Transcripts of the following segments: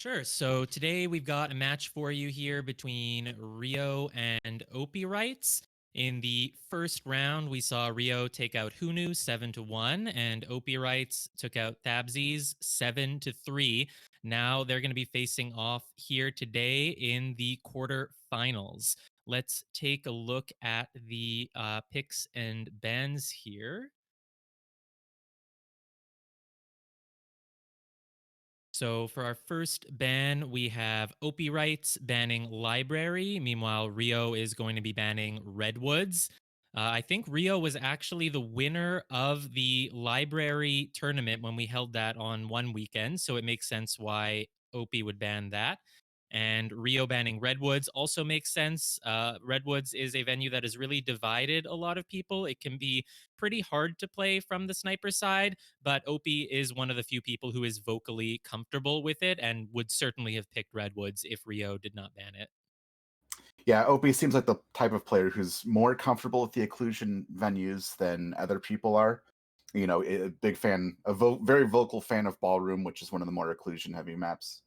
Sure. So today we've got a match for you here between Ryooo and OpiWrites. In the first round, we saw Ryooo take out Hunu 7-1, and OpiWrites took out Thabsies 7-3. Now they're going to be facing off here today in the quarterfinals. Let's take a look at the picks and bans here. So for our first ban, we have OpiWrites banning Library. Meanwhile, Ryooo is going to be banning Redwoods. I think Ryooo was actually the winner of the Library tournament when we held that on one weekend, so it makes sense why Opie would ban that. And Ryooo banning Redwoods also makes sense. Redwoods is a venue that has really divided a lot of people. It can be pretty hard to play from the sniper side, but Opie is one of the few people who is vocally comfortable with it and would certainly have picked Redwoods if Ryooo did not ban it. Yeah, Opie seems like the type of player who's more comfortable with the occlusion venues than other people are. You know, a big fan, very vocal fan of Ballroom, which is one of the more occlusion heavy maps.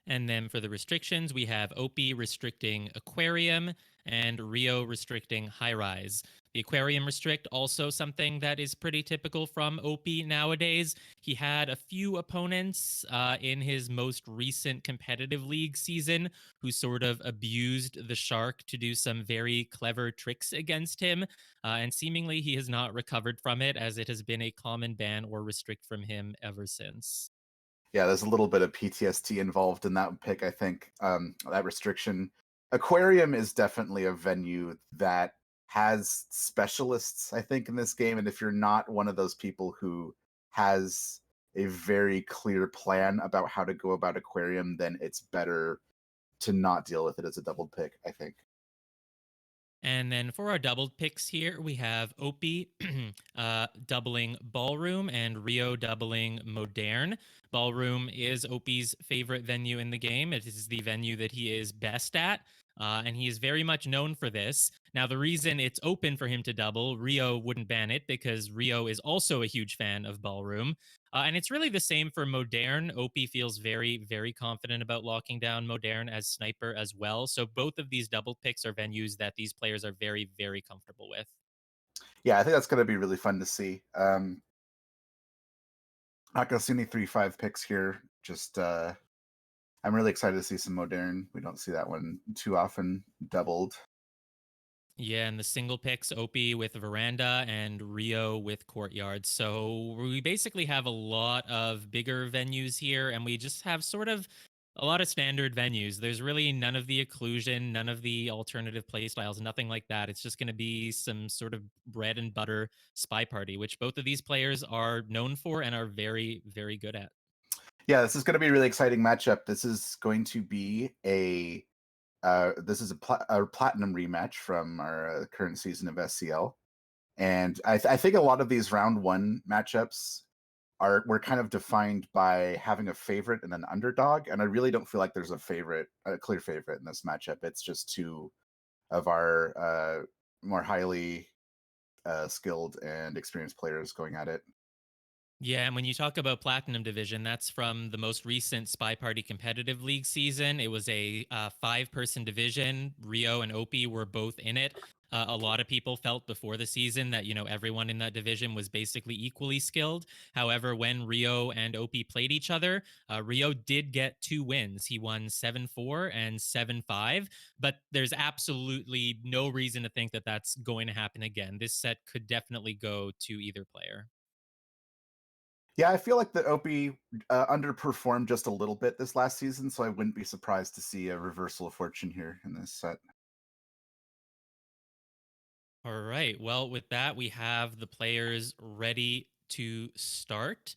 And then for the restrictions, we have Opie restricting Aquarium and Ryooo restricting High Rise. The Aquarium restrict also something that is pretty typical from Opie nowadays. He had a few opponents in his most recent competitive league season who sort of abused the shark to do some very clever tricks against him. And seemingly he has not recovered from it, as it has been a common ban or restrict from him ever since. Yeah, there's a little bit of PTSD involved in that pick, I think. That restriction. Aquarium is definitely a venue that has specialists, I think, in this game. And if you're not one of those people who has a very clear plan about how to go about Aquarium, then it's better to not deal with it as a double pick, I think. And then for our doubled picks here, we have Opie doubling Ballroom and Ryooo doubling Modern. Ballroom is Opie's favorite venue in the game. It is the venue that he is best at. And he is very much known for this. Now, the reason it's open for him to double, Ryooo wouldn't ban it because Ryooo is also a huge fan of Ballroom. And it's really the same for Modern. Opie feels very, very confident about locking down Modern as sniper as well. So both of these double picks are venues that these players are very, very comfortable with. Yeah, I think that's going to be really fun to see. Not going to see any 3-5 picks here. Just I'm really excited to see some Modern. We don't see that one too often doubled. Yeah, and the single picks, Opie with Veranda and Ryooo with Courtyard. So we basically have a lot of bigger venues here, and we just have sort of a lot of standard venues. There's really none of the occlusion, none of the alternative play styles, nothing like that. It's just going to be some sort of bread and butter SpyParty, which both of these players are known for and are very, very good at. Yeah, this is going to be a really exciting matchup. This is going to be a platinum rematch from our current season of SCL, and I think a lot of these round one matchups were kind of defined by having a favorite and an underdog, and I really don't feel like there's a clear favorite in this matchup. It's just two of our more highly skilled and experienced players going at it. Yeah, and when you talk about Platinum Division, that's from the most recent SpyParty competitive league season. It was a five-person division. Ryooo and Opie were both in it. A lot of people felt before the season that, everyone in that division was basically equally skilled. However, when Ryooo and Opie played each other, Ryooo did get 2 wins. He won 7-4 and 7-5, but there's absolutely no reason to think that that's going to happen again. This set could definitely go to either player. Yeah, I feel like that Opie underperformed just a little bit this last season, so I wouldn't be surprised to see a reversal of fortune here in this set. All right. Well, with that, we have the players ready to start.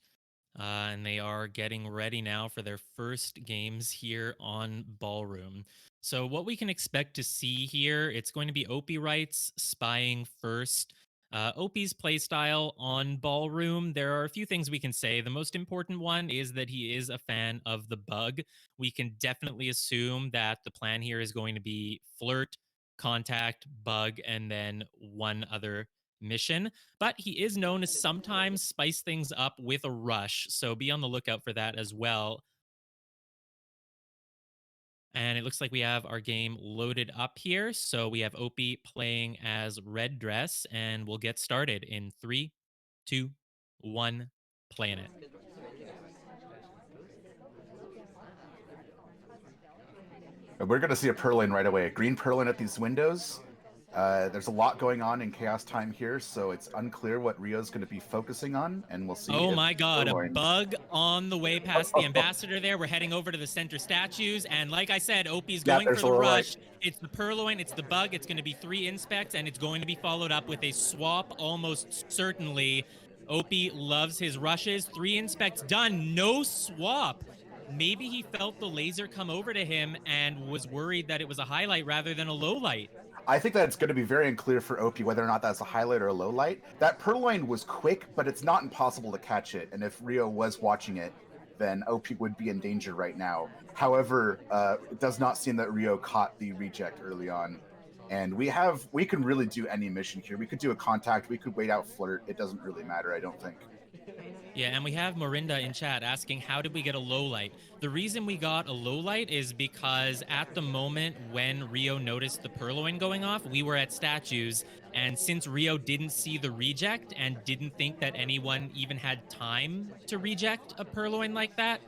And they are getting ready now for their first games here on Ballroom. So, what we can expect to see here, it's going to be OpiWrites spying first. Opie's playstyle on Ballroom, there are a few things we can say. The most important one is that he is a fan of the bug. We can definitely assume that the plan here is going to be flirt, contact, bug, and then one other mission. But he is known to sometimes spice things up with a rush, so be on the lookout for that as well. And it looks like we have our game loaded up here. So we have Opie playing as Red Dress, and we'll get started in three, two, one, playing it. We're going to see a Purloin right away. A green Purloin at these windows. There's a lot going on in Chaos Time here, so it's unclear what Rio's going to be focusing on, and we'll see Oh if my God, a Purloin. bug on the way past the ambassador there. We're heading over to the center statues. And like I said, Opie's Yeah, going for there's a the little light. rush. It's the Purloin, it's the bug. It's going to be 3 inspects, and it's going to be followed up with a swap almost certainly. Opie loves his rushes. 3 inspects done, no swap. Maybe he felt the laser come over to him and was worried that it was a highlight rather than a low light. I think that it's going to be very unclear for Opie whether or not that's a highlight or a low light. That Purloin was quick, but it's not impossible to catch it. And if Ryo was watching it, then Opie would be in danger right now. However, it does not seem that Ryo caught the reject early on. And we can really do any mission here. We could do a contact, we could wait out flirt. It doesn't really matter, I don't think. Yeah, and we have Morinda in chat asking, how did we get a low light? The reason we got a low light is because at the moment when Ryo noticed the Purloin going off, we were at statues. And since Ryo didn't see the reject and didn't think that anyone even had time to reject a Purloin like that,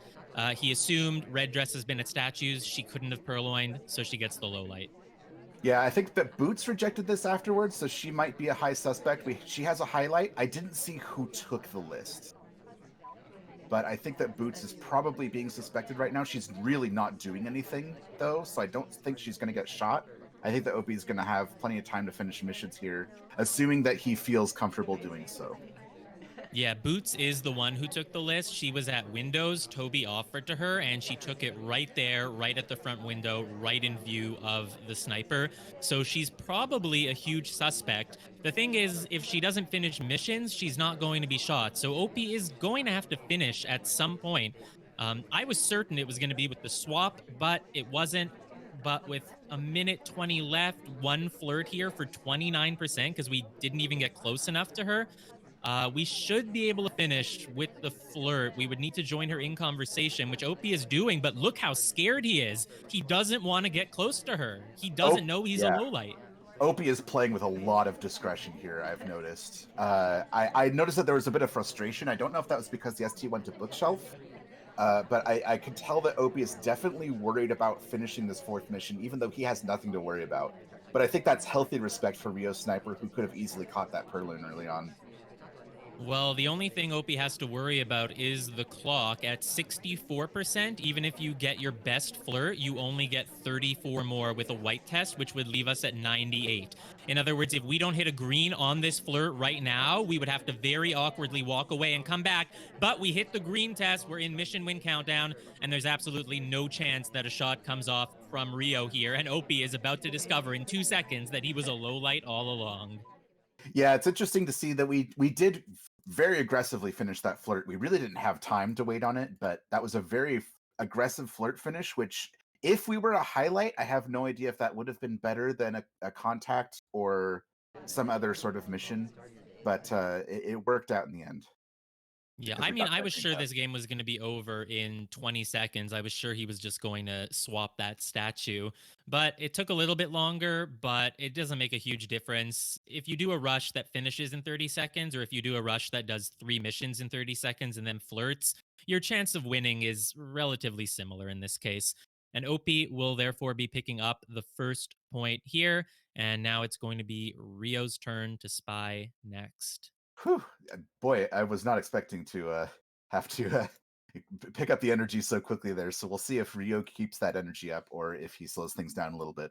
he assumed Red Dress has been at statues. She couldn't have Purloined, so she gets the low light. Yeah, I think that Boots rejected this afterwards, so she might be a high suspect. She has a highlight. I didn't see who took the list, but I think that Boots is probably being suspected right now. She's really not doing anything, though, so I don't think she's going to get shot. I think that Opie's going to have plenty of time to finish missions here, assuming that he feels comfortable doing so. Yeah, Boots is the one who took the list. She was at Windows. Toby offered to her, and she took it right there, right at the front window, right in view of the sniper. So she's probably a huge suspect. The thing is, if she doesn't finish missions, she's not going to be shot. So Opie is going to have to finish at some point. I was certain it was going to be with the swap, but it wasn't. But with a minute 20 left, one flirt here for 29% because we didn't even get close enough to her. We should be able to finish with the flirt. We would need to join her in conversation, which Opie is doing, but look how scared he is. He doesn't want to get close to her. He doesn't know he's a Yeah. low light. Opie is playing with a lot of discretion here, I've noticed. I noticed that there was a bit of frustration. I don't know if that was because the ST went to bookshelf, but I could tell that Opie is definitely worried about finishing this 4th mission, even though he has nothing to worry about. But I think that's healthy respect for Ryo Sniper, who could have easily caught that Purloin early on. Well, the only thing Opie has to worry about is the clock at 64%. Even if you get your best flirt, you only get 34 more with a white test, which would leave us at 98. In other words, if we don't hit a green on this flirt right now, we would have to very awkwardly walk away and come back. But we hit the green test, we're in mission win countdown, and there's absolutely no chance that a shot comes off from Ryo here. And Opie is about to discover in 2 seconds that he was a low light all along. Yeah, it's interesting to see that we did very aggressively finish that flirt. We really didn't have time to wait on it, but that was a very aggressive flirt finish, which if we were a highlight, I have no idea if that would have been better than a contact or some other sort of mission, but it worked out in the end. Yeah, Because I we mean, got I that was green sure test. this game was going to be over in 20 seconds. I was sure he was just going to swap that statue, but it took a little bit longer, but it doesn't make a huge difference. If you do a rush that finishes in 30 seconds, or if you do a rush that does 3 missions in 30 seconds and then flirts, your chance of winning is relatively similar in this case. And Opie will therefore be picking up the first point here. And now it's going to be Rio's turn to spy next. Whew, boy, I was not expecting to have to pick up the energy so quickly there. So we'll see if Ryo keeps that energy up or if he slows things down a little bit.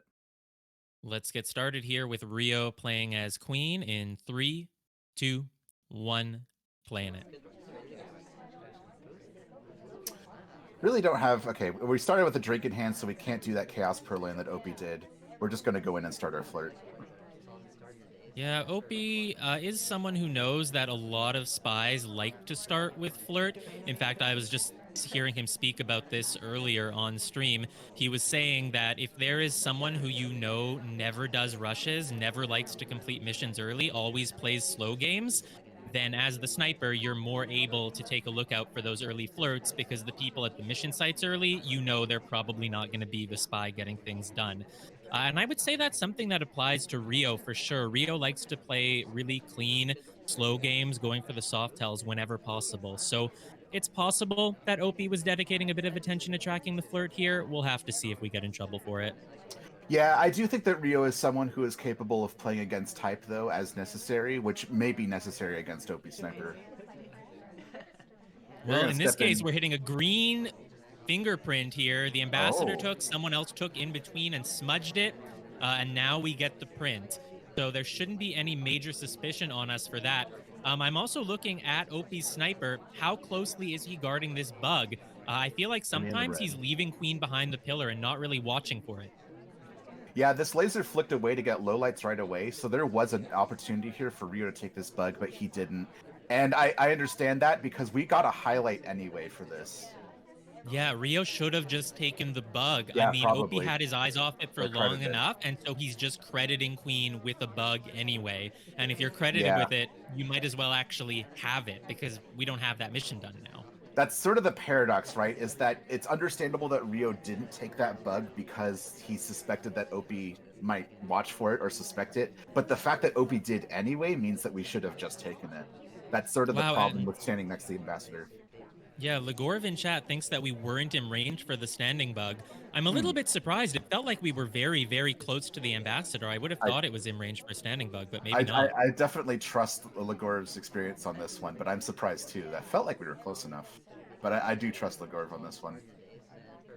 Let's get started here with Ryo playing as Queen in three, two, one, playing it. Really don't have. Okay, we started with a drink in hand, so we can't do that Chaos Purloin that Opie did. We're just going to go in and start our flirt. Yeah, Opie is someone who knows that a lot of spies like to start with flirt. In fact, I was just hearing him speak about this earlier on stream. He was saying that if there is someone who you know never does rushes, never likes to complete missions early, always plays slow games, then as the sniper, you're more able to take a look out for those early flirts because the people at the mission sites early, they're probably not going to be the spy getting things done. And I would say that's something that applies to Ryo for sure. Ryo likes to play really clean, slow games, going for the soft tells whenever possible. So it's possible that Opie was dedicating a bit of attention to tracking the flirt here. We'll have to see if we get in trouble for it. Yeah, I do think that Ryo is someone who is capable of playing against type, though, as necessary, which may be necessary against Opie Sniper. You're Well, gonna in this step case, in. we're hitting a green fingerprint here. The ambassador Oh, took, someone else took in between and smudged it, and now we get the print. So there shouldn't be any major suspicion on us for that. I'm also looking at Opie's sniper. How closely is he guarding this bug? I feel like On the end of sometimes he's red. leaving Queen behind the pillar and not really watching for it. yeah, this laser flicked away to get lowlights right away, so there was an opportunity here for Ryo to take this bug, but he didn't. And I understand that because we got a highlight anyway for this. Yeah, Ryo should have just taken the bug. I Yeah, mean, Opie probably. had his eyes off it for Or long credited. enough, and so he's just crediting Queen with a bug anyway. And if you're credited Yeah. with it, you might as well actually have it because we don't have that mission done now. That's sort of the paradox, right? Is that it's understandable that Ryo didn't take that bug because he suspected that Opie might watch for it or suspect it. But the fact that Opie did anyway means that we should have just taken it. That's sort of the Wow, problem and with standing next to the ambassador. yeah, Legorov in chat thinks that we weren't in range for the standing bug. I'm a Hmm. little bit surprised. It felt like we were very, very close to the ambassador. I would have I, thought it was in range for standing bug, but I, maybe I, not. I definitely trust Legorov's experience on this one, but I'm surprised too. That felt like we were close enough. But I do trust Legorov on this one.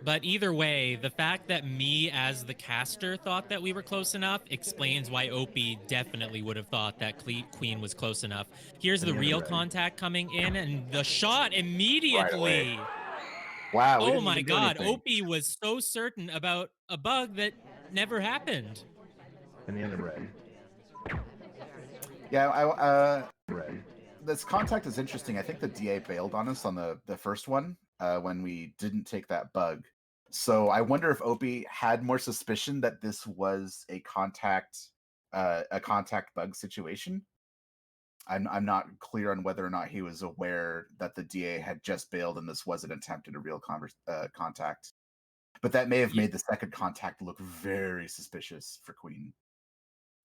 But either way, the fact that me as the caster thought that we were close enough explains why Opie definitely would have thought that Queen was close enough. Here's On the the end of real red. contact coming in, and the shot Right away. immediately. Wow, we Oh didn't my even do god, anything. Opie was so certain about a bug that never happened. On the end of red. Yeah, Red. this contact is interesting. I think the DA bailed on us on the first one when we didn't take that bug. So I wonder if Opie had more suspicion that this was a contact bug situation. I'm not clear on whether or not he was aware that the DA had just bailed and this was an attempt at a real contact. But that may have Yeah, made the second contact look very suspicious for Queen.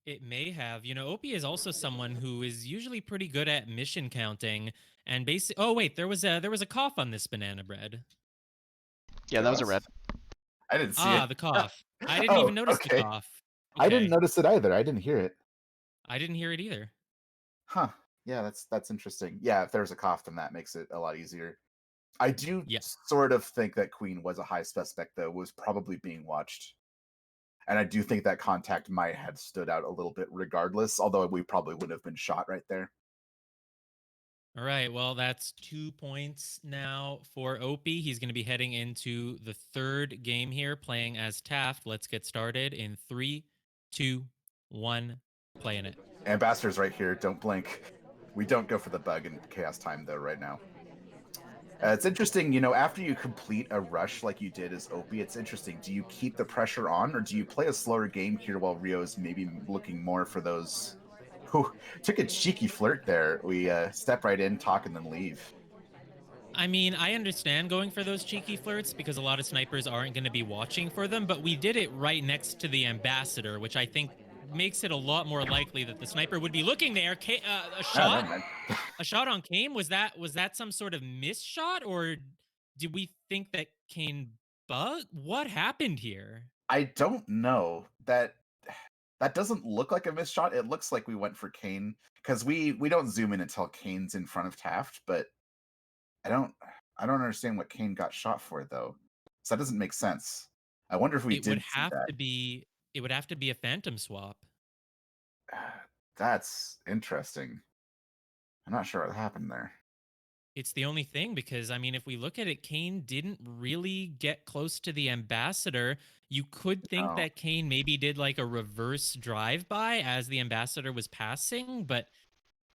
it may have. Opie is also someone who is usually pretty good at mission counting and basic. Oh wait, there was a cough on this banana bread. Yeah, There that was a red. was? I didn't see Ah, it. the cough. I didn't Oh, even notice the okay. cough. I didn't Okay. notice it either. I didn't hear it. I didn't hear it either. Huh. Yeah, that's interesting. Yeah, if there's a cough, then that makes it a lot easier. I do Yeah. sort of think that Queen was a high suspect, though, was probably being watched. And I do think that contact might have stood out a little bit regardless, although we probably would have been shot right there. All right. Well, that's 2 points now for Opie. He's going to be heading into the third game here, playing as Taft. Let's get started in 3, 2, 1, playing it. Ambassador's right here. Don't blink. We don't go for the bug in chaos time, though, right now. It's interesting, after you complete a rush like you did as Opie, it's interesting. Do you keep the pressure on, or do you play a slower game here while Rio's maybe looking more for those? Who took a cheeky flirt there? We step right in, talk, and then leave. I mean, I understand going for those cheeky flirts because a lot of snipers aren't going to be watching for them, but we did it right next to the ambassador, which I think makes it a lot more likely that the sniper would be looking there. A Oh, never shot? mind. A shot on Kane? Was that some sort of miss shot, or did we think that Kane bug? What happened here? I don't know. That doesn't look like a missed shot. It looks like we went for Kane because we don't zoom in until Kane's in front of Taft, but I don't I don't understand what Kane got shot for though. So that doesn't make sense. I wonder if we It would did see have that. to be it would have to be a phantom swap. That's interesting. I'm not sure what happened there. It's the only thing because I mean, if we look at it, Kane didn't really get close to the ambassador. You could think Oh, that Kane maybe did like a reverse drive-by as the ambassador was passing, but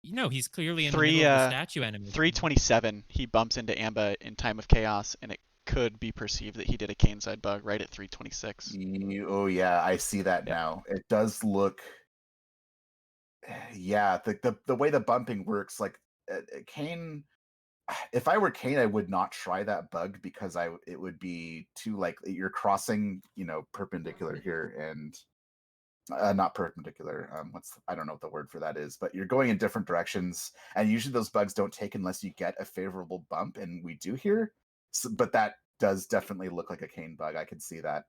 he's clearly in the middle Three of the statue animation. 327. He bumps into Amba in time of chaos, and it could be perceived that he did a cane side bug right at 326. oh yeah, I see that Yeah. now. It does look Yeah, the way the bumping works, like Kane. If I were Kane, I would not try that bug because it would be too like you're crossing, perpendicular here and not perpendicular. I don't know what the word for that is, but you're going in different directions, and usually those bugs don't take unless you get a favorable bump, and we do here. So, but that does definitely look like a Kane bug. I can see that.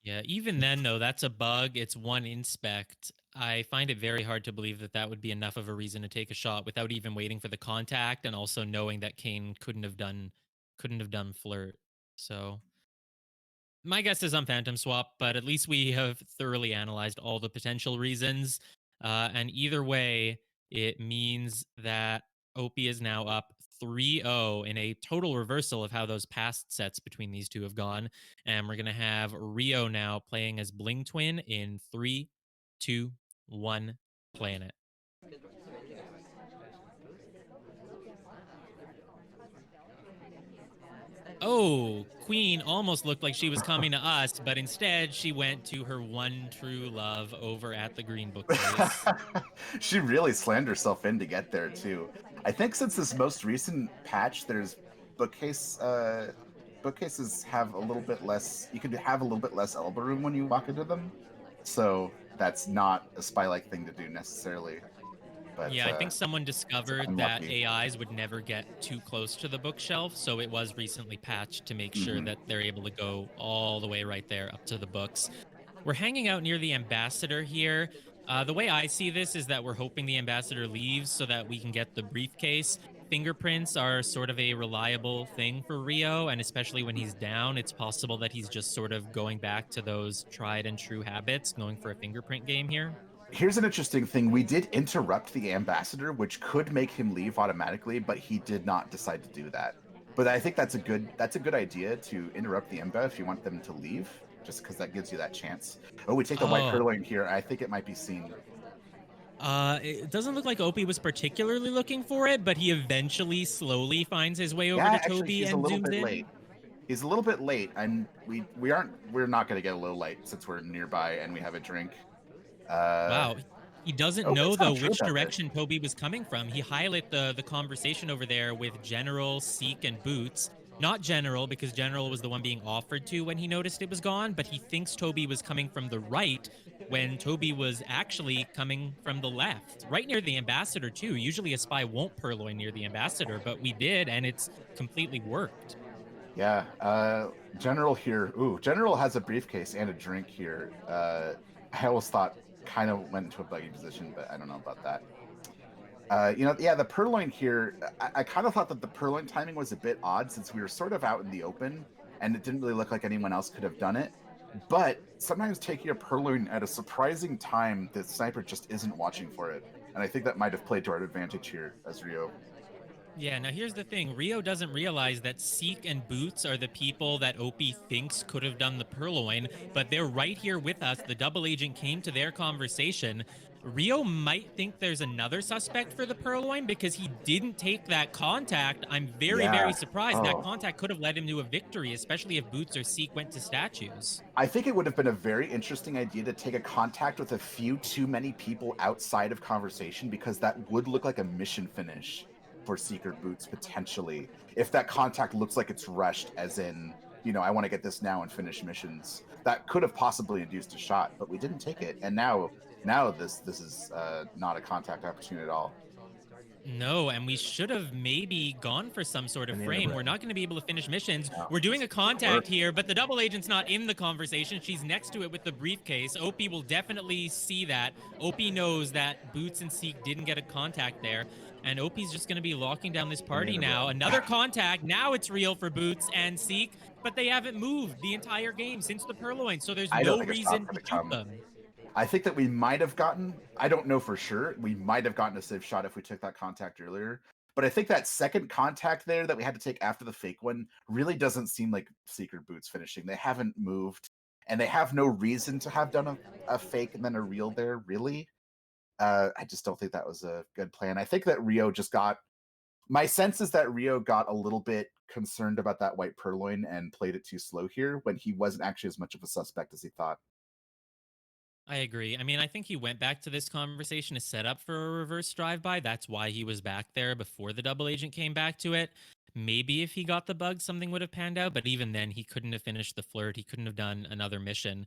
Yeah, even then, though, that's a bug. It's one inspect. I find it very hard to believe that that would be enough of a reason to take a shot without even waiting for the contact, and also knowing that Kane couldn't have done flirt. So my guess is on Phantom Swap, but at least we have thoroughly analyzed all the potential reasons. And either way, it means that Opie is now up 3-0 in a total reversal of how those past sets between these two have gone. And we're going to have Ryooo now playing as Bling Twin in 3, 2, 1, playing it. Oh, Queen almost looked like she was coming to us, but instead she went to her one true love over at the green bookcase. She really slammed herself in to get there too. I think since this most recent patch, there's bookcase bookcases have a little bit less. You can have a little bit less elbow room when you walk into them, so that's not a spy-like thing to do necessarily. But Yeah, I think someone it's discovered that unlucky. AIs would never get too close to the bookshelf, so it was recently patched to make sure Hmm. that they're able to go all the way right there up to the books. We're hanging out near the ambassador here. The way I see this is that we're hoping the ambassador leaves so that we can get the briefcase. Fingerprints are sort of a reliable thing for Ryooo, and especially when he's down, it's possible that he's just sort of going back to those tried and true habits, going for a fingerprint game here. Here's an interesting thing. We did interrupt the ambassador, which could make him leave automatically, but he did not decide to do that. But I think that's a good idea to interrupt the emba if you want them to leave, just because that gives you that chance. Oh, we take the white Oh, purloin here. I think it might be seen. it doesn't look like Opie was particularly looking for it, but he eventually slowly finds his way over Yeah, to actually, Toby he's a and little zooms bit late. in. He's a little bit late, and we're not going to get a low light since we're nearby and we have a drink. Uh, Wow. He doesn't oh, know it's though not true which about this. direction Toby was coming from. He highlighted the conversation over there with General, Seek, and Boots. Not General, because General was the one being offered to when he noticed it was gone, but he thinks Toby was coming from the right when Toby was actually coming from the left, right near the ambassador, too. Usually a spy won't purloin near the ambassador, but we did, and it's completely worked. Yeah, General here. Ooh, General has a briefcase and a drink here. I always thought kind of went into a buggy position, but I don't know about that. Yeah, the purloin here. I kind of thought that the purloin timing was a bit odd since we were sort of out in the open and it didn't really look like anyone else could have done it. But sometimes taking a purloin at a surprising time, the sniper just isn't watching for it, and I think that might have played to our advantage here as Ryooo. Yeah, now here's the thing. Ryooo doesn't realize that Seek and Boots are the people that Opie thinks could have done the purloin, but they're right here with us. The double agent came to their conversation. Ryooo might think there's another suspect for the purloin because he didn't take that contact. I'm very, very Yeah. surprised. That Oh. contact could have led him to a victory, especially if Boots or Seek went to statues. I think it would have been a very interesting idea to take a contact with a few too many people outside of conversation because that would look like a mission finish for Secret Boots potentially. If that contact looks like it's rushed, as in, I want to get this now and finish missions, that could have possibly induced a shot, but we didn't take it, and now this is not a contact opportunity at all. No, and we should have maybe gone for some sort of Banana frame. bread. We're not going to be able to finish missions. No, We're doing this a doesn't work. contact here, but the double agent's not in the conversation. She's next to it with the briefcase. Opie will definitely see that. Opie knows that Boots and Seek didn't get a contact there. And Opie's just going to be locking down this party Banana now. bread. Another contact. Now it's real for Boots and Seek, but they haven't moved the entire game since the Purloin, so there's I don't no think a shot's reason going to to shoot come. them. I think that we might have gotten, I don't know for sure, we might have gotten a safe shot if we took that contact earlier. But I think that second contact there that we had to take after the fake one really doesn't seem like Secret Boots finishing. They haven't moved, and they have no reason to have done a fake and then a real there, really. I just don't think that was a good plan. I think that Ryooo just got, my sense is that Ryooo got a little bit concerned about that white purloin and played it too slow here when he wasn't actually as much of a suspect as he thought. I agree. I mean, I think he went back to this conversation to set up for a reverse drive-by. That's why he was back there before the double agent came back to it. Maybe if he got the bug, something would have panned out. But even then, he couldn't have finished the flirt. He couldn't have done another mission.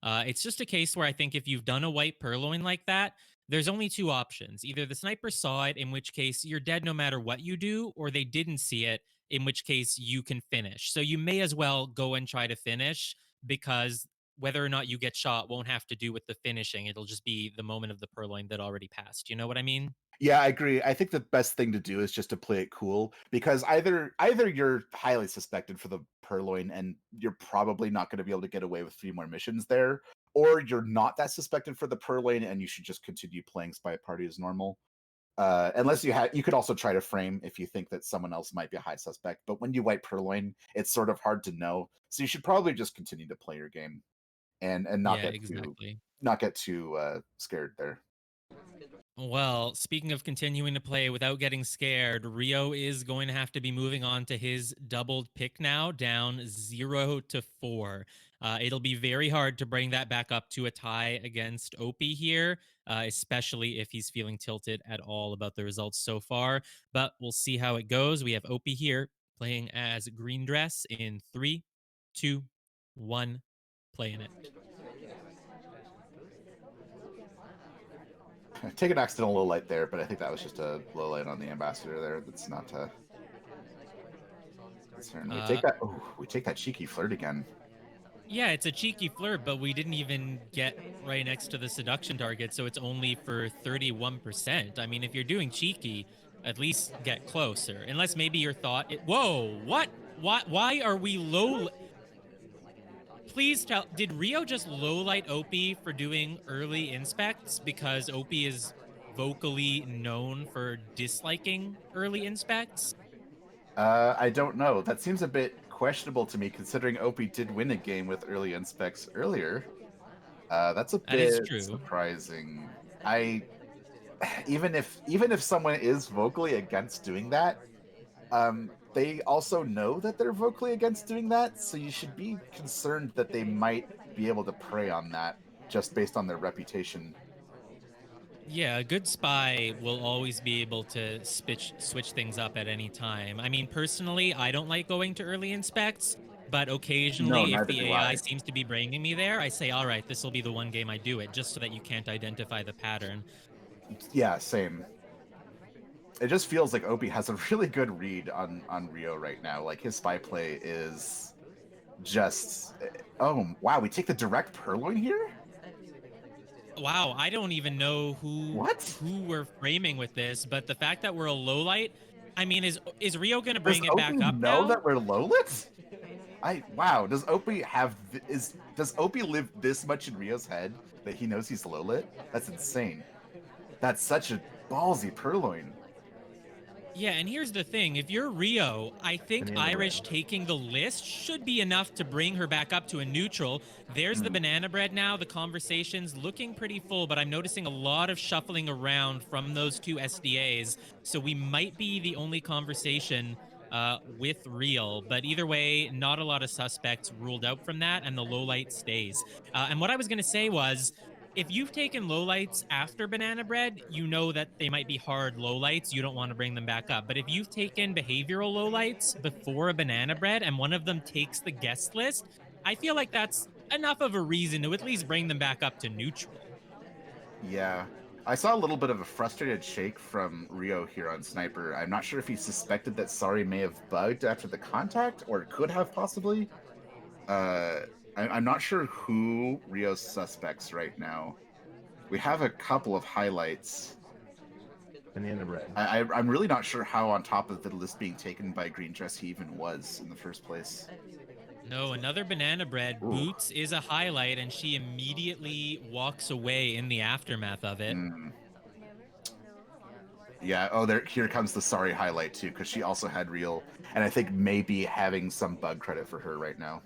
It's just a case where I think if you've done a white purloin like that, there's only two options. Either the sniper saw it, in which case you're dead no matter what you do, or they didn't see it, in which case you can finish. So you may as well go and try to finish because whether or not you get shot won't have to do with the finishing. It'll just be the moment of the purloin that already passed. You know what I mean? Yeah, I agree. I think the best thing to do is just to play it cool because either you're highly suspected for the purloin and you're probably not going to be able to get away with 3 more missions there, or you're not that suspected for the purloin and you should just continue playing Spy Party as normal. Unless you could also try to frame if you think that someone else might be a high suspect. But when you wipe purloin, it's sort of hard to know. So you should probably just continue to play your game and Yeah, exactly. not get too scared there. Well, speaking of continuing to play without getting scared, Ryooo is going to have to be moving on to his doubled pick now, down 0-4. It'll be very hard to bring that back up to a tie against Opie here, especially if he's feeling tilted at all about the results so far. But we'll see how it goes. We have Opie here playing as Green Dress in 3, 2, 1, playing it. Take an accidental low light there, but I think that was just a low light on the ambassador there. That's not a concern. We take that cheeky flirt again. Yeah, it's a cheeky flirt, but we didn't even get right next to the seduction target, so it's only for 31%. I mean, if you're doing cheeky, at least get closer. Unless maybe your thought, whoa, what? Why are we low? Please tell, did Ryooo just lowlight Opie for doing early inspects because Opie is vocally known for disliking early inspects? I don't know. That seems a bit questionable to me, considering Opie did win a game with early inspects earlier. That's a That is bit true. surprising. I even if someone is vocally against doing that, they also know that they're vocally against doing that, so you should be concerned that they might be able to prey on that just based on their reputation. Yeah, a good spy will always be able to switch things up at any time. I mean, personally, I don't like going to early inspects, but No, occasionally, if neither the do AI I. seems to be bringing me there, I say, all right, this will be the one game I do it, just so that you can't identify the pattern. Yeah, same. It just feels like Opie has a really good read on Ryooo right now. Like his spy play is just oh wow, we take the direct purloin here? Wow, I don't even know What? who we're framing with this, but the fact that we're a low light, I mean, is Ryooo going to Does bring it Opie back up know now? that we're lowlit? Does Opie does Opie live this much in Rio's head that he knows he's lowlit? That's insane. That's such a ballsy purloin. Yeah, and here's the thing. If you're Ryooo, I think Banana Irish bread. taking the list should be enough to bring her back up to a neutral. There's the Hmm. banana bread now. The conversation's looking pretty full, but I'm noticing a lot of shuffling around from those two SDAs. So we might be the only conversation with Real. But either way, not a lot of suspects ruled out from that, and the low light stays. And what I was going to say was, if you've taken lowlights after banana bread, you know that they might be hard lowlights. You don't want to bring them back up. But if you've taken behavioral lowlights before a banana bread and one of them takes the guest list, I feel like that's enough of a reason to at least bring them back up to neutral. Yeah. I saw a little bit of a frustrated shake from Ryooo here on Sniper. I'm not sure if he suspected that Sari may have bugged after the contact, or could have possibly. Uh, I'm not sure who Ryo's suspects right now. We have a couple of highlights. Banana bread. I'm really not sure how on top of the list being taken by Green Dress he even was in the first place. No, another banana bread. Ooh. Boots is a highlight, and she immediately walks away in the aftermath of it. Mm. Yeah. Oh, here comes the sorry highlight too, because she also had real, and I think maybe having some bug credit for her right now.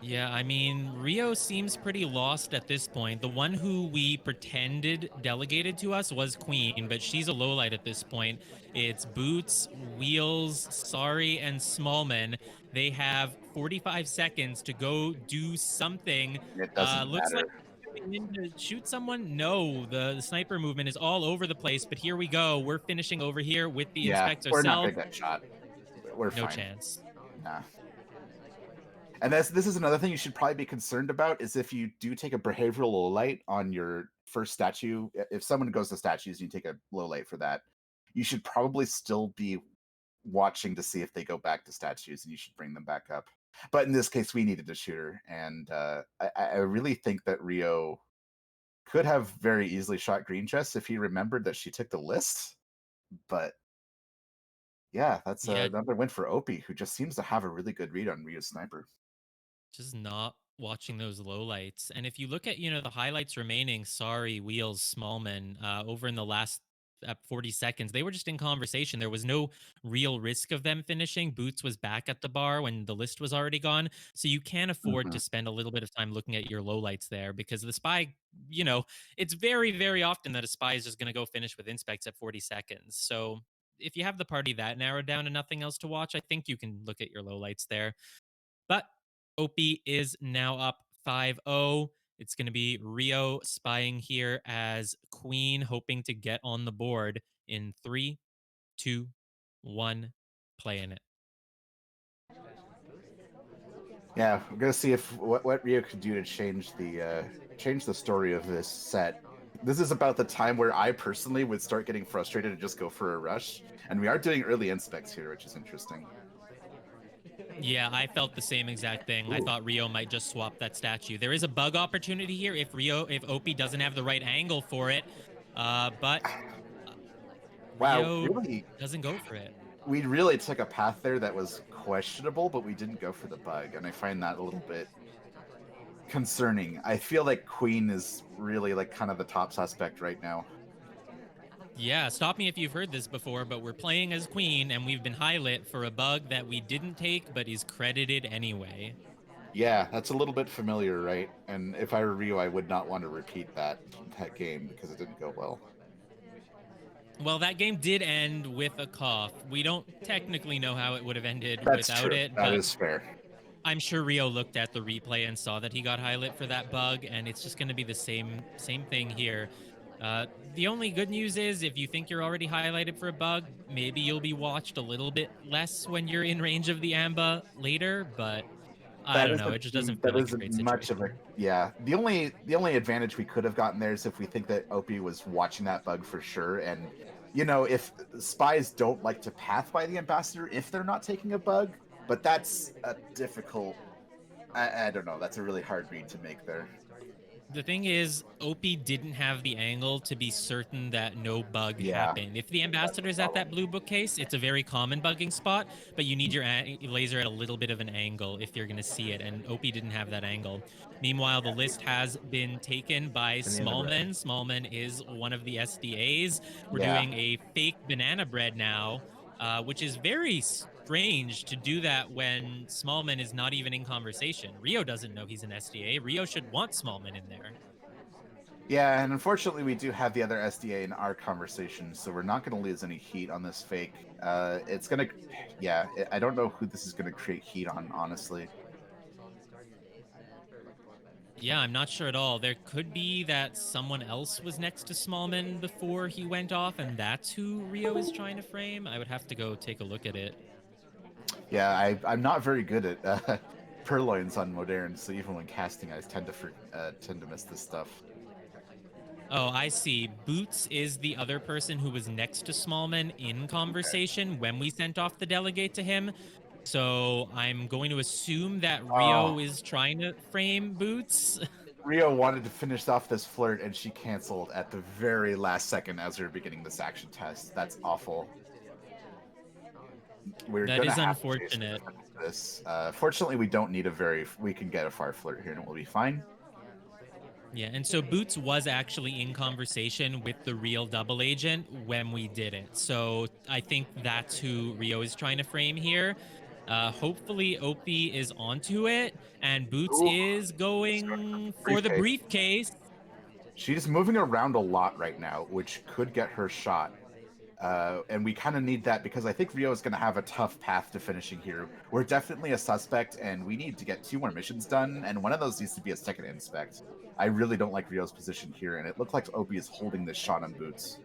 Yeah, I mean, Ryooo seems pretty lost at this point. The one who we pretended delegated to us was Queen, but she's a lowlight at this point. It's Boots, Wheels, Sorry, and Smallman. They have 45 seconds to go do something. It doesn't Looks like matter. in to shoot someone? No, the sniper movement is all over the place, but here we go. We're finishing over here with the Yeah, inspects we're not ourselves. gonna get shot. We're No fine. chance. Nah. And this is another thing you should probably be concerned about is if you do take a behavioral low light on your first statue, if someone goes to statues, you take a low light for that. You should probably still be watching to see if they go back to statues, and you should bring them back up. But in this case, we needed a shooter, and I really think that Ryooo could have very easily shot Green Chest if he remembered that she took the list. But yeah, that's Yeah, another win for Opie, who just seems to have a really good read on Ryoo's sniper. just not watching those lowlights. And if you look at, the highlights remaining, sorry, Wheels, Smallman, over in the last 40 seconds, they were just in conversation. There was no real risk of them finishing. Boots was back at the bar when the list was already gone. So you can afford Mhm. to spend a little bit of time looking at your lowlights there because the spy, it's very, very often that a spy is just going to go finish with inspects at 40 seconds. So if you have the party that narrowed down and nothing else to watch, I think you can look at your lowlights there. But Opie is now up 5-0. It's going to be Ryooo spying here as queen, hoping to get on the board in 3, 2, 1, playing it. Yeah, we're gonna see if what Ryooo could do to change the story of this set. This is about the time where I personally would start getting frustrated and just go for a rush. And we are doing early inspects here, which is interesting. Yeah, I felt the same exact thing. I Ooh. thought Ryooo might just swap that statue. There is a bug opportunity here if Opie doesn't have the right angle for it. But Wow, Ryooo really, doesn't go for it. we really took a path there that was questionable, but we didn't go for the bug, and I find that a little bit concerning. I feel like Queen is really like kind of the top suspect right now. Yeah, stop me if you've heard this before, but we're playing as Queen and we've been highlit for a bug that we didn't take but is credited anyway. Yeah, that's a little bit familiar, right? And if I were Ryu, I would not want to repeat that game because it didn't go well. Well, that game did end with a cough. We don't technically know how it would have ended That's without true. it, That but is fair. I'm sure Ryooo looked at the replay and saw that he got highlit for that bug, and it's just going to be the same thing here. The only good news is if you think you're already highlighted for a bug, maybe you'll be watched a little bit less when you're in range of the Amba later, but I That don't know. It isn't just doesn't feel that like a isn't great much of a situation. yeah. The only advantage we could have gotten there is if we think that Opie was watching that bug for sure, and if spies don't like to path by the ambassador if they're not taking a bug, but that's a difficult. I don't know. That's a really hard read to make there. The thing is, Opie didn't have the angle to be certain that no bug Yeah, happened. If the that's the ambassador's at problem. that blue bookcase, it's a very common bugging spot, but you need your laser at a little bit of an angle if you're going to see it, and Opie didn't have that angle. Meanwhile, the list has been taken by Banana bread. Smallman. Smallman is one of the SDAs. We're Yeah, doing a fake banana bread now, which is very strange to do that when Smallman is not even in conversation. Ryooo doesn't know he's an SDA. Ryooo should want Smallman in there. yeah, and unfortunately, we do have the other SDA in our conversation, so we're not going to lose any heat on this fake. It's gonna, yeah. I don't know who this is going to create heat on, honestly. Yeah, I'm not sure at all. There could be that someone else was next to Smallman before he went off, and that's who Ryooo is trying to frame. I would have to go take a look at it. Yeah, I'm not very good at purloins on modern, so even when casting, I tend to miss this stuff. Oh, I see. Boots is the other person who was next to Smallman in Okay. conversation when we sent off the delegate to him. So I'm going to assume that Oh, Ryooo is trying to frame Boots. Rio wanted to finish off this flirt, and she canceled at the very last second as we were beginning this action test. That's awful. We're That gonna is have to chase her to unfortunate. finish this. Fortunately, we don't need a very. We can get a far flirt here, and we'll be fine. Yeah, and so Boots was actually in conversation with the real double agent when we did it. So I think that's who Ryooo is trying to frame here. Hopefully Opie is onto it, and Boots Ooh, is she's going for going the for the briefcase. briefcase. She's moving around a lot right now, which could get her shot. And we kind of need that because I think Ryo is going to have a tough path to finishing here. We're definitely a suspect, and we need to get 2 more missions done, and one of those needs to be a second inspect. I really don't like Ryo's position here, and it looked like Opie is holding this shot on Boots.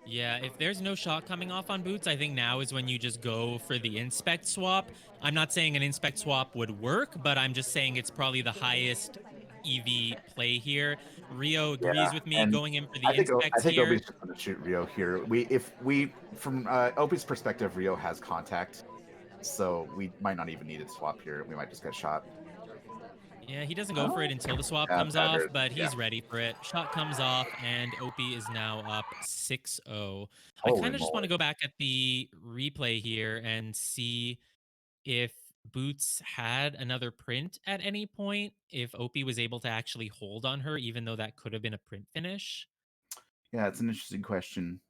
Yeah, if there's no shot coming off on Boots, I think now is when you just go for the inspect swap. I'm not saying an inspect swap would work, but I'm just saying it's probably the highest EV play here. Ryo Yeah, agrees with me and going in for the I inspects think here. Opie's just going to shoot Ryo here. From Opie's perspective, Ryo has contact, so we might not even need to swap here. We might just get shot. Yeah, he doesn't go for Oh, it until the swap yeah, comes that off, hurts. but Yeah, he's ready for it. Shot comes off, and Opie is now up 6-0. I holy kind of just want moly. to go back at the replay here and see if Boots had another print at any point, if Opie was able to actually hold on her, even though that could have been a print finish. Yeah, it's an interesting question.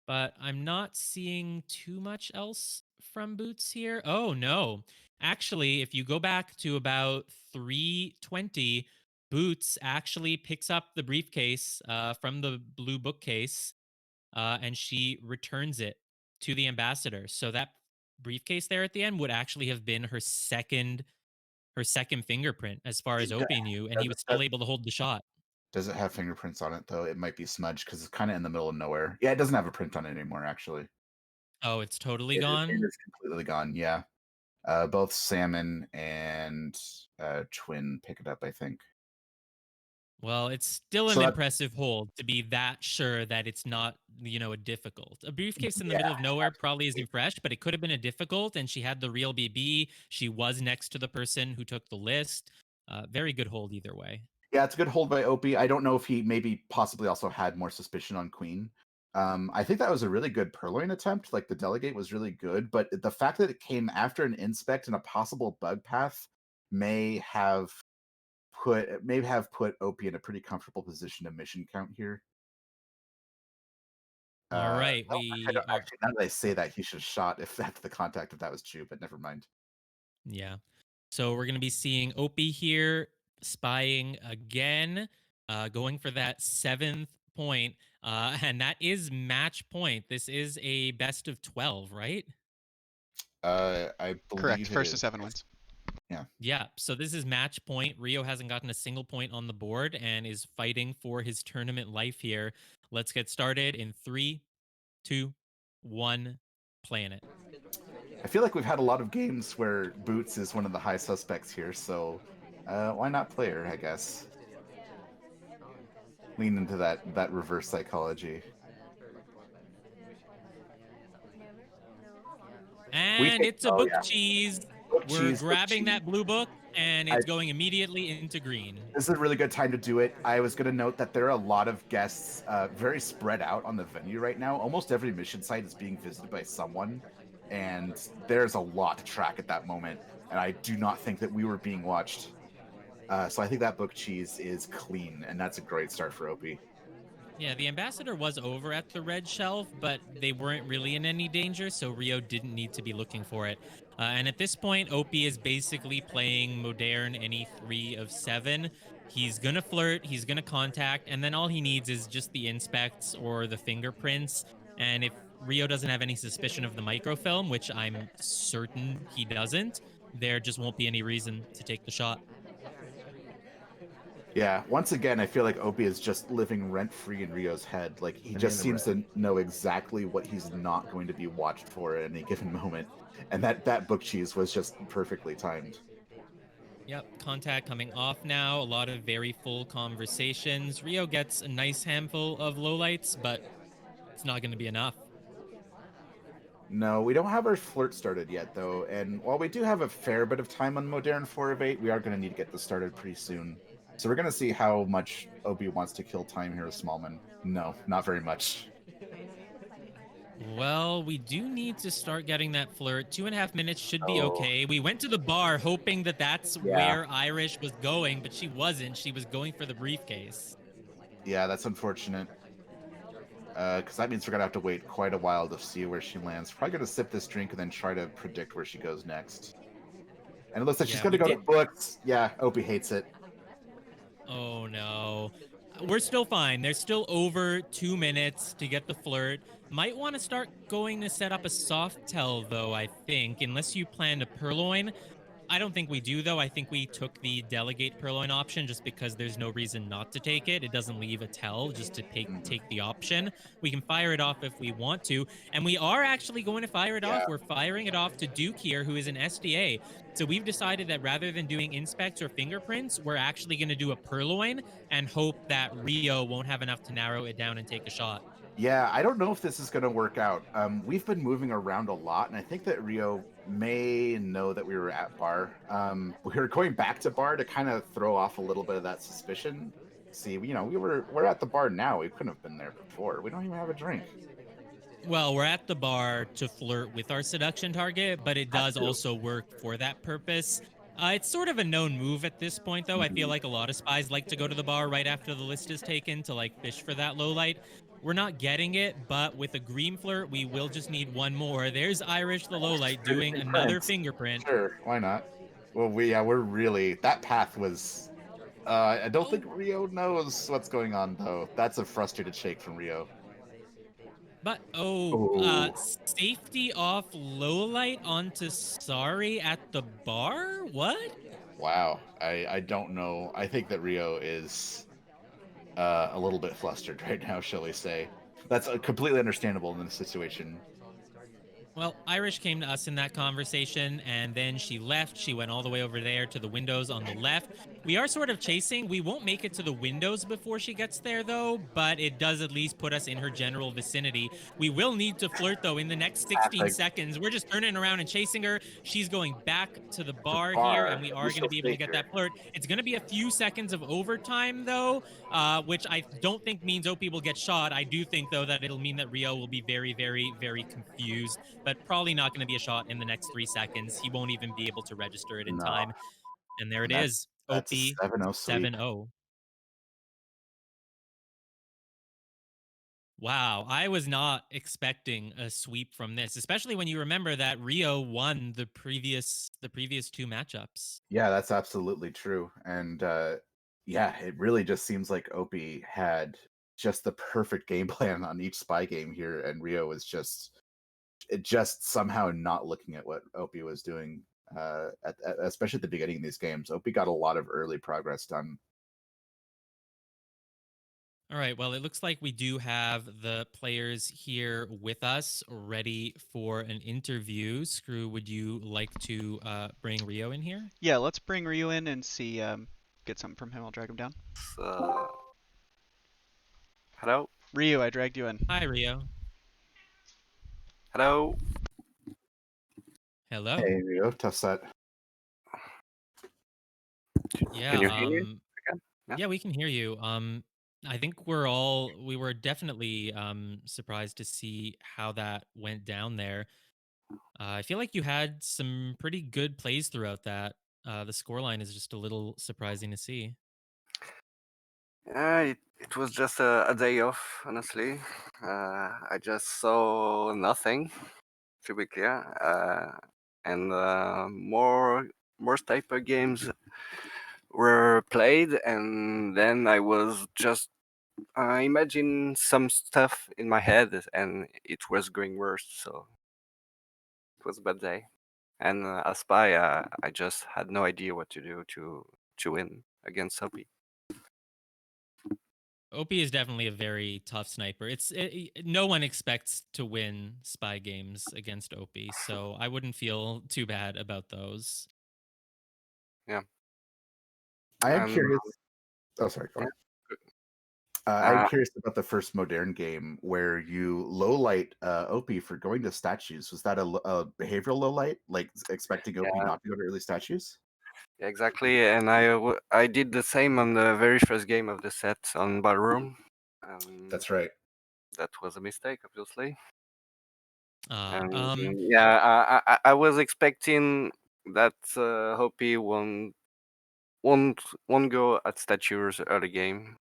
But I'm not seeing too much else from Boots here. Oh, no. Actually, if you go back to about 320, Boots actually picks up the briefcase from the blue bookcase and she returns it to the ambassador. So that briefcase there at the end would actually have been her second fingerprint as far as It Opie knew, and he does, was does, still able to hold the shot. does it have fingerprints on it, though? It might be smudged because it's kind of in the middle of nowhere. Yeah, it doesn't have a print on it anymore, actually. Oh, it's totally It gone. is completely gone, yeah. Both Salmon and Twin pick it up, I think. Well, it's still an So that, impressive hold to be that sure that it's not, a difficult. A briefcase in the yeah, middle of nowhere probably absolutely. isn't fresh, but it could have been a difficult, and she had the real BB. She was next to the person who took the list. Very good hold either way. Yeah, it's a good hold by Opie. I don't know if he maybe possibly also had more suspicion on Queen. I think that was a really good Purloin attempt. Like the delegate was really good, but the fact that it came after an inspect and a possible bug path may have put Opie in a pretty comfortable position to mission count here. All right, No, we are. actually, now that I say that, he should have shot if that's the contact, if that was true, but never mind. Yeah. So we're going to be seeing Opie here spying again, going for that 7th point. And that is match point. This is a best of 12, right? I Correct. believe it First to is. 7 wins. Yeah. Yeah. So this is match point. Ryo hasn't gotten a single point on the board and is fighting for his tournament life here. Let's get started in 3, 2, 1, playing it. I feel like we've had a lot of games where Boots is one of the high suspects here, so why not play her, I guess? Lean into that reverse psychology. We And think, it's a oh book yeah, cheese. book We're cheese, book grabbing cheese. that blue book and I, it's going immediately into green. this is a really good time to do it. I was going to note that there are a lot of guests very spread out on the venue right now. Almost every mission site is being visited by someone, and there's a lot to track at that moment. And I do not think that we were being watched. So I think that book cheese is clean, and that's a great start for Opie. Yeah, the ambassador was over at the red shelf, but they weren't really in any danger, so Ryo didn't need to be looking for it. And at this point, Opie is basically playing modern any 3 of 7. He's gonna flirt, he's gonna contact, and then all he needs is just the inspects or the fingerprints. And if Ryo doesn't have any suspicion of the microfilm, which I'm certain he doesn't, there just won't be any reason to take the shot. Yeah, once again, I feel like Opie is just living rent-free in Ryo's head. Like, he just seems to know exactly what he's not going to be watched for at any given moment. And that book cheese was just perfectly timed. Yep, contact coming off now. A lot of very full conversations. Ryo gets a nice handful of lowlights, but it's not going to be enough. No, we don't have our flirt started yet, though. And while we do have a fair bit of time on Modern 4 of 8, we are going to need to get this started pretty soon. So we're going to see how much Opie wants to kill time here with Smallman. No, not very much. Well, we do need to start getting that flirt. 2.5 minutes should be Oh, okay. We went to the bar hoping that that's yeah. where Irish was going, but she wasn't. She was going for the briefcase. Yeah, that's unfortunate. Because that means we're going to have to wait quite a while to see where she lands. Probably going to sip this drink and then try to predict where she goes next. And it looks like she's Yeah, going we to go to did. books. Yeah, Opie hates it. Oh, no. We're still fine. There's still over 2 minutes to get the flirt. Might want to start going to set up a soft tell, though, I think, unless you plan to purloin. I don't think we do, though. I think we took the delegate purloin option just because there's no reason not to take it. It doesn't leave a tell just to Mhm. take the option. We can fire it off if we want to. And we are actually going to fire it off. Yeah. We're firing it off to Duke here, who is an SDA. So we've decided that rather than doing inspects or fingerprints, we're actually going to do a purloin and hope that Ryooo won't have enough to narrow it down and take a shot. Yeah, I don't know if this is going to work out. We've been moving around a lot, and I think that Ryooo may know that we were at bar. We were going back to bar to kind of throw off a little bit of that suspicion. See, we're at the bar now. We couldn't have been there before. We don't even have a drink. Well, we're at the bar to flirt with our seduction target, but it That does too. also work for that purpose. It's sort of a known move at this point, though. I feel Mhm. like a lot of spies like to go to the bar right after the list is taken to like fish for that low light. We're not getting it, but with a green flirt, we will just need one more. There's Irish the low light doing Finishing another prints. fingerprint. Sure, why not? Well, we're really that path was. I don't think Oh, Ryooo knows what's going on though. That's a frustrated shake from Ryooo. but Oh, safety off low light onto sorry at the bar? What? wow. I don't know. I think that Ryooo is a little bit flustered right now, shall we say. That's completely understandable in this situation. Well, Irish came to us in that conversation, and then she left. She went all the way over there to the windows on the left. We are sort of chasing. We won't make it to the windows before she gets there, though, but it does at least put us in her general vicinity. We will need to flirt, though, in the next 16 Classic. seconds. We're just turning around and chasing her. She's going back to the The bar here, and bar. we We are going to shall be able to stay get here. that flirt. It's going to be a few seconds of overtime, though, which I don't think means Opie will get shot. I do think, though, that it'll mean that Ryooo will be very, very, very confused, but probably not going to be a shot in the next 3 seconds. He won't even be able to register it in No, time. And there it and is. that's a Opie 7-0 sweep. 7-0. Wow, I was not expecting a sweep from this, especially when you remember that Ryooo won the previous two matchups. Yeah, that's absolutely true. And yeah, it really just seems like Opie had just the perfect game plan on each spy game here, and Ryooo was just somehow not looking at what Opie was doing. Especially at the beginning of these games, Opie got a lot of early progress done. All right, well, it looks like we do have the players here with us ready for an interview. Screw, would you like to bring Ryooo in here? Yeah, let's bring Ryu in and see, get something from him. I'll drag him down. Uh, hello? Ryu, I dragged you in. Hi, Ryooo. Hello? Hello. Hey, Ryooo, tough set. Yeah, Can you hear me again? Yeah? yeah, we can hear you. I think we were definitely surprised to see how that went down there. I feel like you had some pretty good plays throughout that. The scoreline is just a little surprising to see. It was just a day off, honestly. I just saw nothing, to be clear. And more type of games were played, and then I was just imagine some stuff in my head, and it was going worse. So it was a bad day. And as spy, I just had no idea what to do to win against Opie. Opie is definitely a very tough sniper. No one expects to win spy games against Opie, so I wouldn't feel too bad about those. Yeah. I am And curious. Oh, sorry. Go yeah, on. good. I'm Uh, curious about the first modern game where you low light Opie for going to statues. Was that a behavioral low light, like expecting Opie yeah, not to go to early statues? exactly. And I did the same on the very first game of the set on Ballroom. That's right. That was a mistake, obviously. Uh, And um, yeah, I was expecting that Opie won't won't go at statues early game,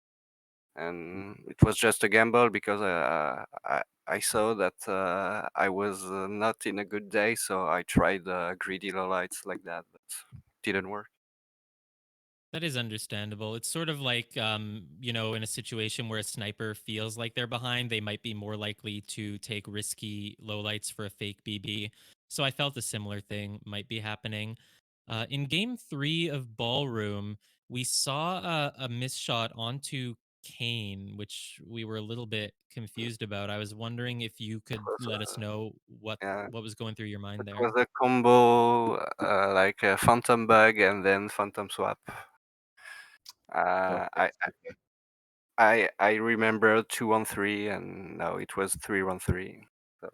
and it was just a gamble because I saw that I was not in a good day, so I tried greedy low lights like that, but didn't work. That is understandable. It's sort of like, in a situation where a sniper feels like they're behind, they might be more likely to take risky lowlights for a fake BB. So I felt a similar thing might be happening. In game 3 of Ballroom, we saw a miss shot onto Kane, which we were a little bit confused about. I was wondering if you It could was, let us know yeah, what was going through your it mind was there. a combo like a Phantom Bug and then Phantom Swap. Okay. Uh, I, I remember 2-on-3, and no, it was 3-on-3. So,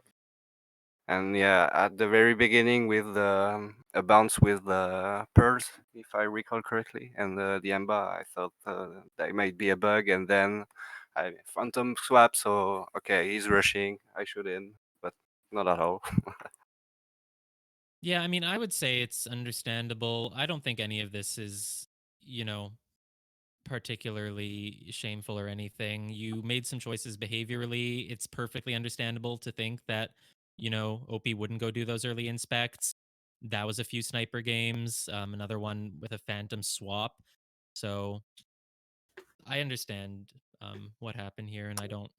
and yeah, at the very beginning with a bounce with the pearls, if I recall correctly, and the Amba, I thought that might be a bug, and then I Phantom Swap. So okay, he's rushing. I should in, but not at all. Yeah, I mean, I would say it's understandable. I don't think any of this is, you know, particularly shameful or anything. You made some choices behaviorally. It's perfectly understandable to think that, Opie wouldn't go do those early inspects. That was a few sniper games, another one with a phantom swap. So I understand what happened here, and I don't.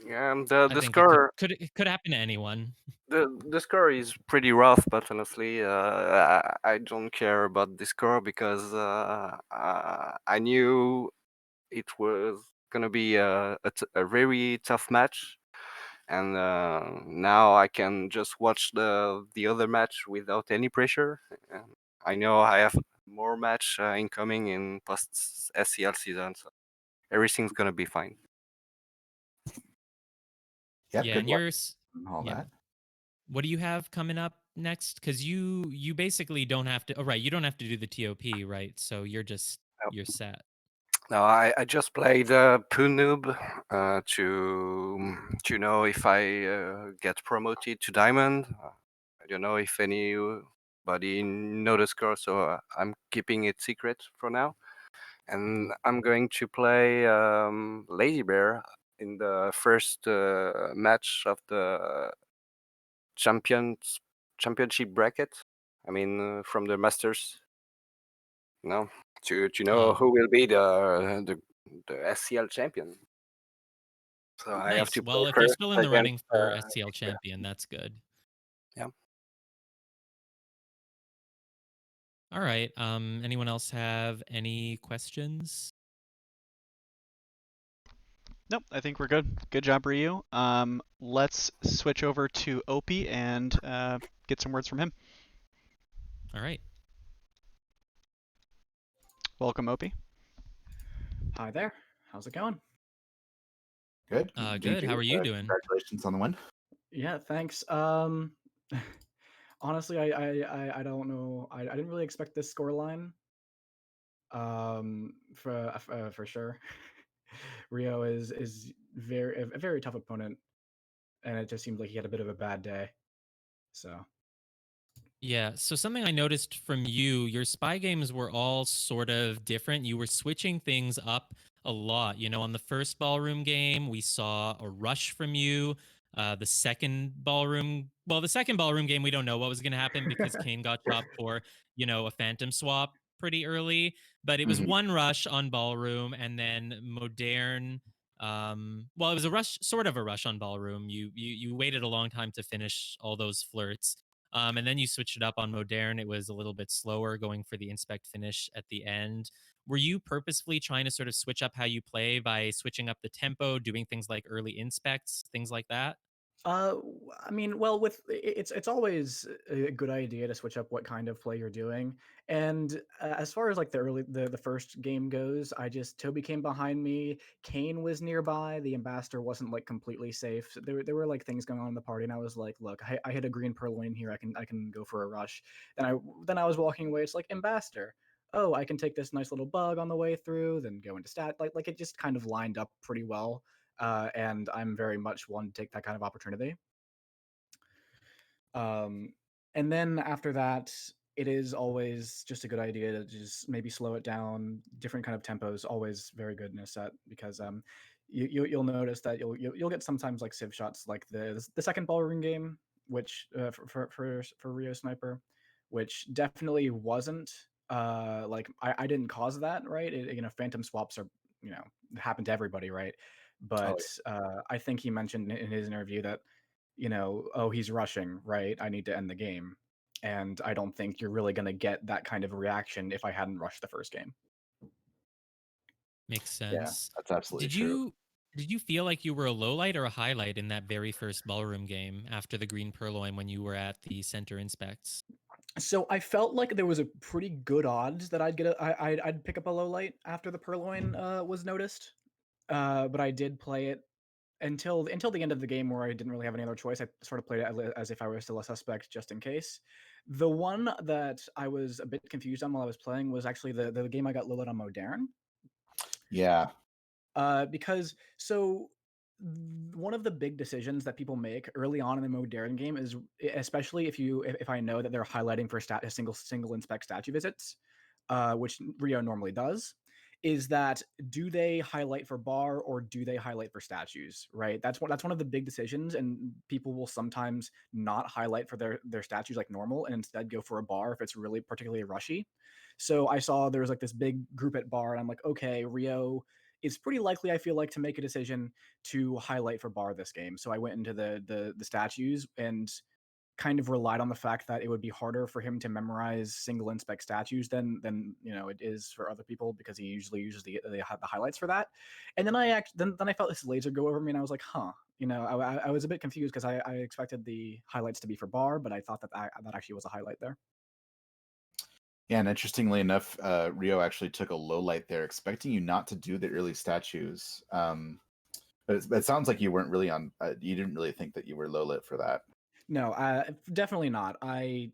Yeah, I the think it score could happen to anyone. the score is pretty rough, but honestly, I don't care about the score because I knew it was gonna be a very tough match, and now I can just watch the other match without any pressure. And I know I have more match incoming in post SCL season, so everything's gonna be fine. Yep. Yeah, Good and luck yours. and all Yeah. that. What do you have coming up next? Because you basically don't have to. Oh, right, you don't have to do the TOP, right? So you're set. No, I just played Punoob to know if I get promoted to Diamond. I don't know if anybody know the score, so I'm keeping it secret for now. And I'm going to play Lady Bear in the first match of the championship bracket. I mean, from the Masters. No, to know Oh, who will be the SCL champion. So I have nice. to play Well, if you're first still in the against. running for SCL champion, that's good. Yeah. All right. Anyone else have any questions? Nope, I think we're good. Good job, Ryu. Let's switch over to Opie and get some words from him. All right. Welcome, Opie. Hi there. How's it going? Good. Me Good. How too. are you doing? Congratulations on the win. Yeah, thanks. Honestly, I don't know. I didn't really expect this score line. For sure. Ryooo is a very tough opponent, and it just seemed like he had a bit of a bad day. So Yeah. So something I noticed from you, your spy games were all sort of different. You were switching things up a lot. On the first ballroom game, we saw a rush from you. The second ballroom game, we don't know what was going to happen because Kane got chopped for, a phantom swap pretty early. But it was Mhm. one rush on ballroom, and then modern. It was a rush, sort of a rush on ballroom. You waited a long time to finish all those flirts. And then you switched it up on Modern. It was a little bit slower, going for the inspect finish at the end. Were you purposefully trying to sort of switch up how you play by switching up the tempo, doing things like early inspects, things like that? I mean, well, it's always a good idea to switch up what kind of play you're doing. And as far as like the first game goes, Toby came behind me, Kane was nearby, the ambassador wasn't like completely safe. So there were like things going on in the party, and I was like, look, I hit a green purloin here, I can go for a rush. Then I was walking away. It's like ambassador. Oh, I can take this nice little bug on the way through, then go into stat. Like it just kind of lined up pretty well, and I'm very much one to take that kind of opportunity. Um, and then after that, it is always just a good idea to just maybe slow it down. Different kind of tempos, always very good in a set because you'll notice that you'll get sometimes like civ shots like the second ballroom game, which for Ryo Sniper, which definitely wasn't like I didn't cause that, right? Phantom swaps are, happen to everybody, right? Oh, But I think he mentioned in his interview that, oh, he's rushing, right? I need to end the game. And I don't think you're really going to get that kind of reaction if I hadn't rushed the first game. Makes yeah, sense. that's absolutely Did true. you feel like you were a low light or a highlight in that very first ballroom game after the green purloin when you were at the center inspects? So I felt like there was a pretty good odds that I'd pick up a low light after the purloin was noticed. But I did play it until the end of the game where I didn't really have any other choice. I sort of played it as if I was still a suspect just in case. The one that I was a bit confused on while I was playing was actually the game I got low light on Modern. Yeah. Because so one of the big decisions that people make early on in the modern game is, especially if I know that they're highlighting for single inspect statue visits, which Ryooo normally does, is that do they highlight for bar or do they highlight for statues, right? That's one of the big decisions, and people will sometimes not highlight for their statues like normal and instead go for a bar if it's really particularly rushy. So I saw there was like this big group at bar, and I'm like, okay, Ryooo is pretty likely, I feel like, to make a decision to highlight for bar this game. So I went into the statues and kind of relied on the fact that it would be harder for him to memorize single inspect statues than it is for other people, because he usually uses the highlights for that. And then I felt this laser go over me, and I was like, huh. I was a bit confused because I expected the highlights to be for bar, but I thought that actually was a highlight there. Yeah, and interestingly enough, Ryooo actually took a low light there, expecting you not to do the early statues. But it sounds like you weren't really on. You didn't really think that you were low lit for that. No, definitely not. I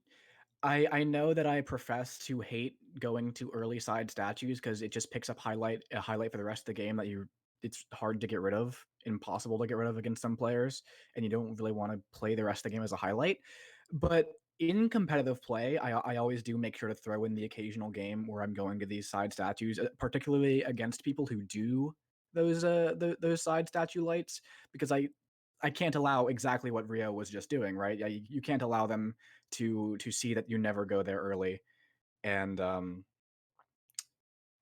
know that I profess to hate going to early side statues because it just picks up a highlight for the rest of the game that it's hard to get rid of, impossible to get rid of against some players, and you don't really want to play the rest of the game as a highlight. But in competitive play, I always do make sure to throw in the occasional game where I'm going to these side statues, particularly against people who do those side statue lights, because I can't allow exactly what Ryooo was just doing, right? Yeah, you can't allow them to see that you never go there early, and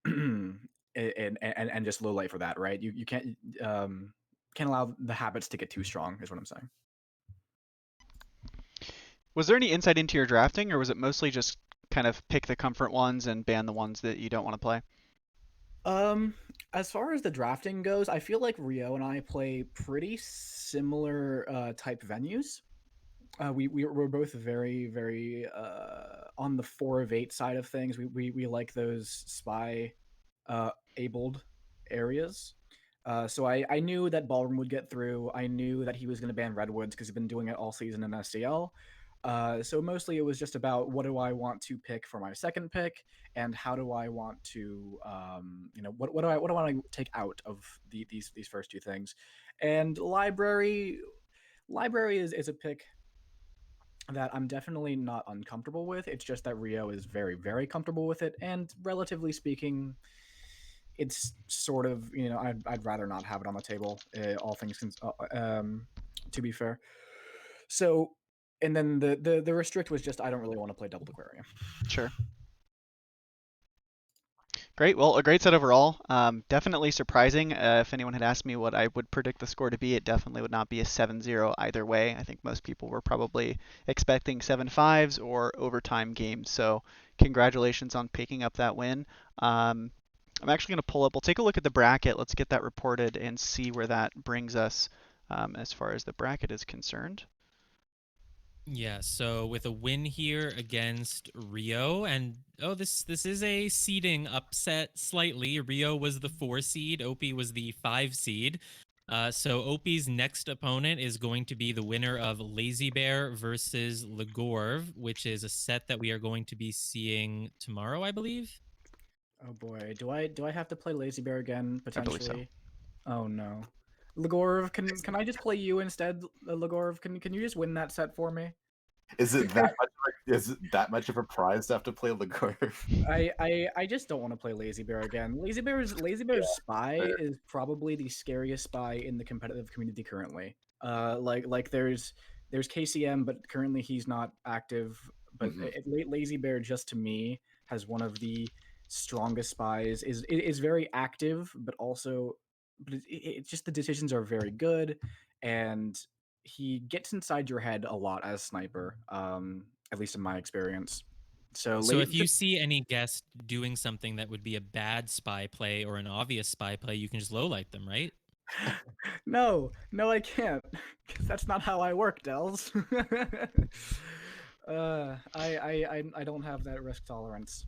and just low light for that, right? You can't allow the habits to get too strong, is what I'm saying. Was there any insight into your drafting, or was it mostly just kind of pick the comfort ones and ban the ones that you don't want to play? As far as the drafting goes, I feel like Ryooo and I play pretty similar type venues. We're both very on the 4 of 8 side of things. We like those spy abled areas. So I knew that Ballroom would get through. I knew that he was going to ban Redwoods because he's been doing it all season in SCL. So mostly it was just about what do I want to pick for my second pick, and how do I want to, what do I want to take out of these first two things, and library is a pick that I'm definitely not uncomfortable with. It's just that Ryooo is very comfortable with it, and relatively speaking, it's sort of I'd rather not have it on the table. All things to be fair. So, and then the restrict was just I don't really want to play Double Aquarium. Sure. Great. Well, a great set overall. Definitely surprising. If anyone had asked me what I would predict the score to be, it definitely would not be a 7-0 either way. I think most people were probably expecting 7-5s or overtime games. So congratulations on picking up that win. I'm actually going to we'll take a look at the bracket. Let's get that reported and see where that brings us as far as the bracket is concerned. Yeah, so with a win here against Ryooo, and this is a seeding upset slightly. Ryooo was the 4 seed, Opie was the 5 seed. So Opie's next opponent is going to be the winner of Lazy Bear versus Legorv, which is a set that we are going to be seeing tomorrow, I believe. Oh boy, do I have to play Lazy Bear again I believe so. potentially? Oh no, Legorv, can I just play you instead? Legorv, can you just win that set for me? Is it that much of a prize to have to play Legorv? I just don't want to play Lazy Bear again. Lazy Bear's spy fair. is probably the scariest spy in the competitive community currently. Like there's KCM, but currently he's not active. But Mhm. Lazy Bear, just to me, has one of the strongest spies. Is very active, but also, but it's just the decisions are very good, and he gets inside your head a lot as sniper. At least in my experience. So So late, if you see any guest doing something that would be a bad spy play or an obvious spy play, you can just lowlight them, right? no, I can't, because that's not how I work, Dells. I don't have that risk tolerance.